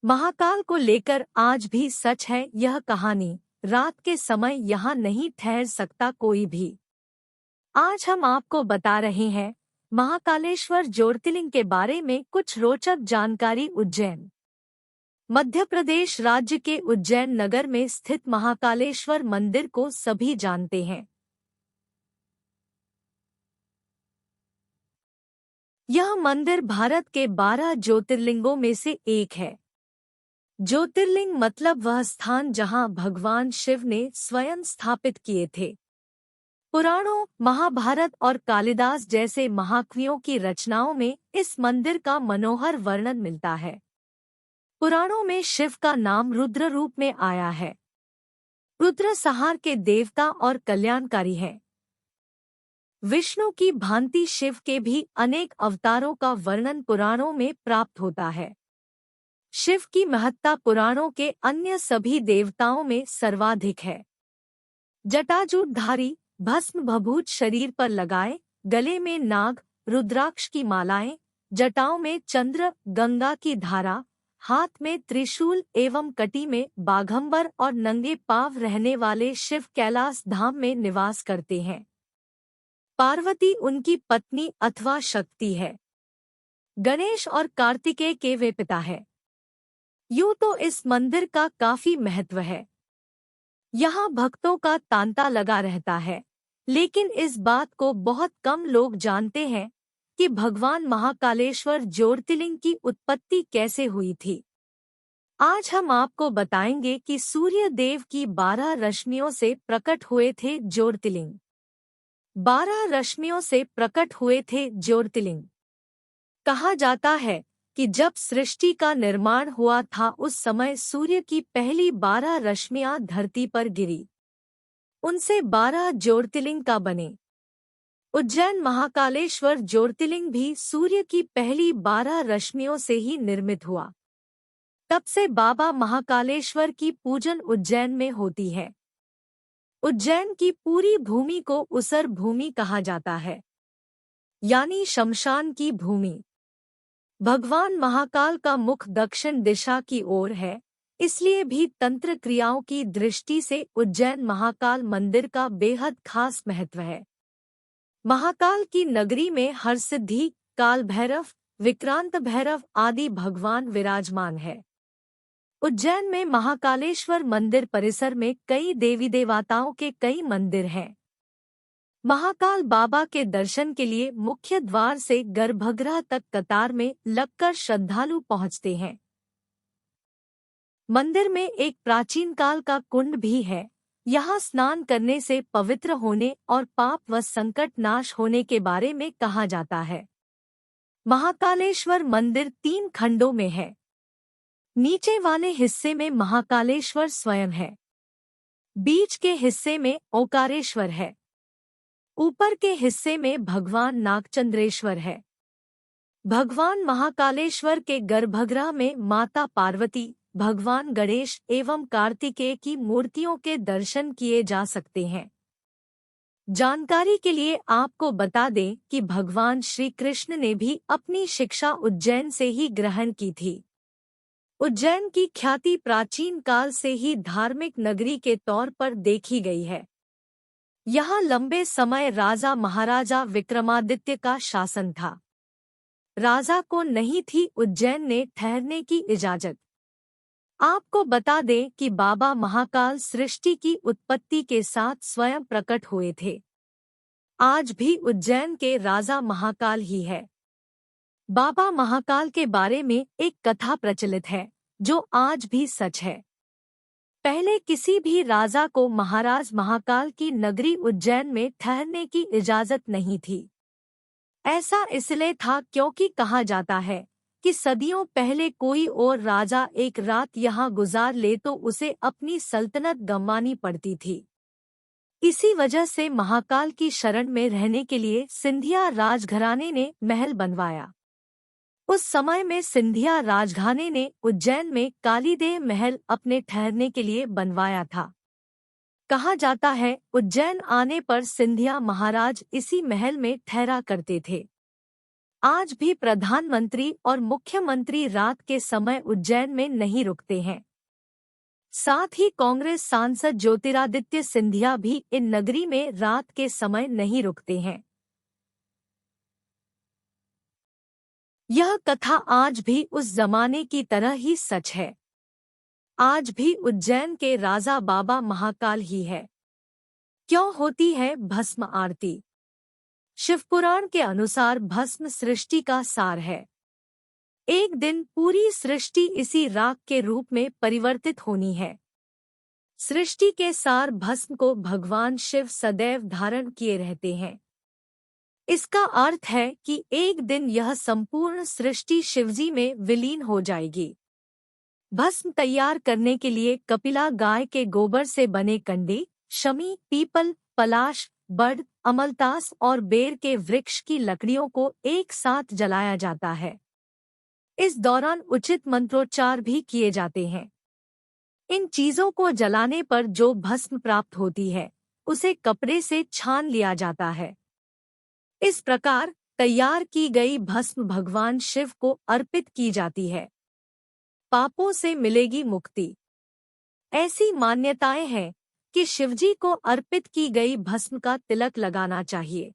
महाकाल को लेकर आज भी सच है यह कहानी। रात के समय यहाँ नहीं ठहर सकता कोई भी। आज हम आपको बता रहे हैं महाकालेश्वर ज्योतिर्लिंग के बारे में कुछ रोचक जानकारी। उज्जैन मध्य प्रदेश राज्य के उज्जैन नगर में स्थित महाकालेश्वर मंदिर को सभी जानते हैं। यह मंदिर भारत के 12 ज्योतिर्लिंगों में से एक है। ज्योतिर्लिंग मतलब वह स्थान जहां भगवान शिव ने स्वयं स्थापित किए थे। पुराणों, महाभारत और कालिदास जैसे महाकवियों की रचनाओं में इस मंदिर का मनोहर वर्णन मिलता है। पुराणों में शिव का नाम रुद्र रूप में आया है। रुद्र संहार के देवता और कल्याणकारी हैं। विष्णु की भांति शिव के भी अनेक अवतारों का वर्णन पुराणों में प्राप्त होता है। शिव की महत्ता पुराणों के अन्य सभी देवताओं में सर्वाधिक है। जटाजूटधारी, भस्म भभूत शरीर पर लगाए, गले में नाग, रुद्राक्ष की मालाएं, जटाओं में चंद्र, गंगा की धारा, हाथ में त्रिशूल एवं कटी में बाघंबर और नंगे पांव रहने वाले शिव कैलाश धाम में निवास करते हैं। पार्वती उनकी पत्नी अथवा शक्ति है। गणेश और कार्तिकेय के वे पिता है। यूं तो इस मंदिर का काफी महत्व है। यहाँ भक्तों का तांता लगा रहता है, लेकिन इस बात को बहुत कम लोग जानते हैं कि भगवान महाकालेश्वर ज्योतिर्लिंग की उत्पत्ति कैसे हुई थी। आज हम आपको बताएंगे कि सूर्य देव की 12 रश्मियों से प्रकट हुए थे ज्योतिर्लिंग। 12 रश्मियों से प्रकट हुए थे ज्योतिर्लिंग। कहा जाता है कि जब सृष्टि का निर्माण हुआ था उस समय सूर्य की पहली 12 रश्मियां धरती पर गिरी। उनसे 12 ज्योतिर्लिंग का बने। उज्जैन महाकालेश्वर ज्योतिर्लिंग भी सूर्य की पहली 12 रश्मियों से ही निर्मित हुआ। तब से बाबा महाकालेश्वर की पूजन उज्जैन में होती है। उज्जैन की पूरी भूमि को उसर भूमि कहा जाता है, यानी शमशान की भूमि। भगवान महाकाल का मुख दक्षिण दिशा की ओर है, इसलिए भी तंत्र क्रियाओं की दृष्टि से उज्जैन महाकाल मंदिर का बेहद खास महत्व है। महाकाल की नगरी में हरसिद्धि, काल भैरव, विक्रांत भैरव आदि भगवान विराजमान है। उज्जैन में महाकालेश्वर मंदिर परिसर में कई देवी देवताओं के कई मंदिर हैं। महाकाल बाबा के दर्शन के लिए मुख्य द्वार से गर्भगृह तक कतार में लगकर श्रद्धालु पहुंचते हैं। मंदिर में एक प्राचीन काल का कुंड भी है। यहाँ स्नान करने से पवित्र होने और पाप व संकट नाश होने के बारे में कहा जाता है। महाकालेश्वर मंदिर 3 खंडों में है। नीचे वाले हिस्से में महाकालेश्वर स्वयं है। बीच के हिस्से में ओंकारेश्वर है। ऊपर के हिस्से में भगवान नागचंद्रेश्वर है। भगवान महाकालेश्वर के गर्भगृह में माता पार्वती, भगवान गणेश एवं कार्तिकेय की मूर्तियों के दर्शन किए जा सकते हैं। जानकारी के लिए आपको बता दें कि भगवान श्री कृष्ण ने भी अपनी शिक्षा उज्जैन से ही ग्रहण की थी। उज्जैन की ख्याति प्राचीन काल से ही धार्मिक नगरी के तौर पर देखी गई है। यहाँ लंबे समय राजा महाराजा विक्रमादित्य का शासन था। राजा को नहीं थी उज्जैन में ठहरने की इजाजत। आपको बता दें कि बाबा महाकाल सृष्टि की उत्पत्ति के साथ स्वयं प्रकट हुए थे। आज भी उज्जैन के राजा महाकाल ही है। बाबा महाकाल के बारे में एक कथा प्रचलित है, जो आज भी सच है। पहले किसी भी राजा को महाराज महाकाल की नगरी उज्जैन में ठहरने की इजाजत नहीं थी। ऐसा इसलिए था क्योंकि कहा जाता है कि सदियों पहले कोई और राजा एक रात यहाँ गुजार ले तो उसे अपनी सल्तनत गंवानी पड़ती थी। इसी वजह से महाकाल की शरण में रहने के लिए सिंधिया राजघराने ने महल बनवाया। उस समय में सिंधिया राजघराने ने उज्जैन में कालीदेव महल अपने ठहरने के लिए बनवाया था। कहा जाता है उज्जैन आने पर सिंधिया महाराज इसी महल में ठहरा करते थे। आज भी प्रधानमंत्री और मुख्यमंत्री रात के समय उज्जैन में नहीं रुकते हैं। साथ ही कांग्रेस सांसद ज्योतिरादित्य सिंधिया भी इन नगरी में रात के समय नहीं रुकते हैं। यह कथा आज भी उस जमाने की तरह ही सच है। आज भी उज्जैन के राजा बाबा महाकाल ही है। क्यों होती है भस्म आरती? शिवपुराण के अनुसार भस्म सृष्टि का सार है। एक दिन पूरी सृष्टि इसी राख के रूप में परिवर्तित होनी है। सृष्टि के सार भस्म को भगवान शिव सदैव धारण किए रहते हैं। इसका अर्थ है कि एक दिन यह संपूर्ण सृष्टि शिवजी में विलीन हो जाएगी। भस्म तैयार करने के लिए कपिला गाय के गोबर से बने कंडे, शमी, पीपल, पलाश, बड़, अमलतास और बेर के वृक्ष की लकड़ियों को एक साथ जलाया जाता है। इस दौरान उचित मंत्रोच्चार भी किए जाते हैं। इन चीजों को जलाने पर जो भस्म प्राप्त होती है उसे कपड़े से छान लिया जाता है। इस प्रकार तैयार की गई भस्म भगवान शिव को अर्पित की जाती है। पापों से मिलेगी मुक्ति। ऐसी मान्यताएं हैं कि शिवजी को अर्पित की गई भस्म का तिलक लगाना चाहिए।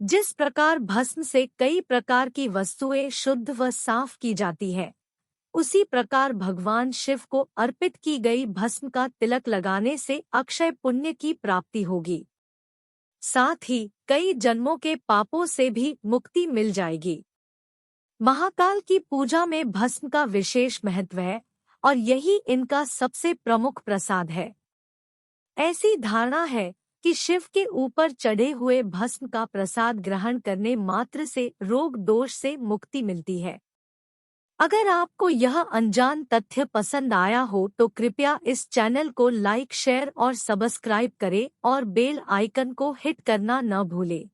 जिस प्रकार भस्म से कई प्रकार की वस्तुएं शुद्ध व साफ की जाती है, उसी प्रकार भगवान शिव को अर्पित की गई भस्म का तिलक लगाने से अक्षय पुण्य की प्राप्ति होगी। साथ ही कई जन्मों के पापों से भी मुक्ति मिल जाएगी। महाकाल की पूजा में भस्म का विशेष महत्व है और यही इनका सबसे प्रमुख प्रसाद है। ऐसी धारणा है कि शिव के ऊपर चढ़े हुए भस्म का प्रसाद ग्रहण करने मात्र से रोग दोष से मुक्ति मिलती है। अगर आपको यह अनजान तथ्य पसंद आया हो तो कृपया इस चैनल को लाइक, शेयर और सब्सक्राइब करें और बेल आइकन को हिट करना न भूलें।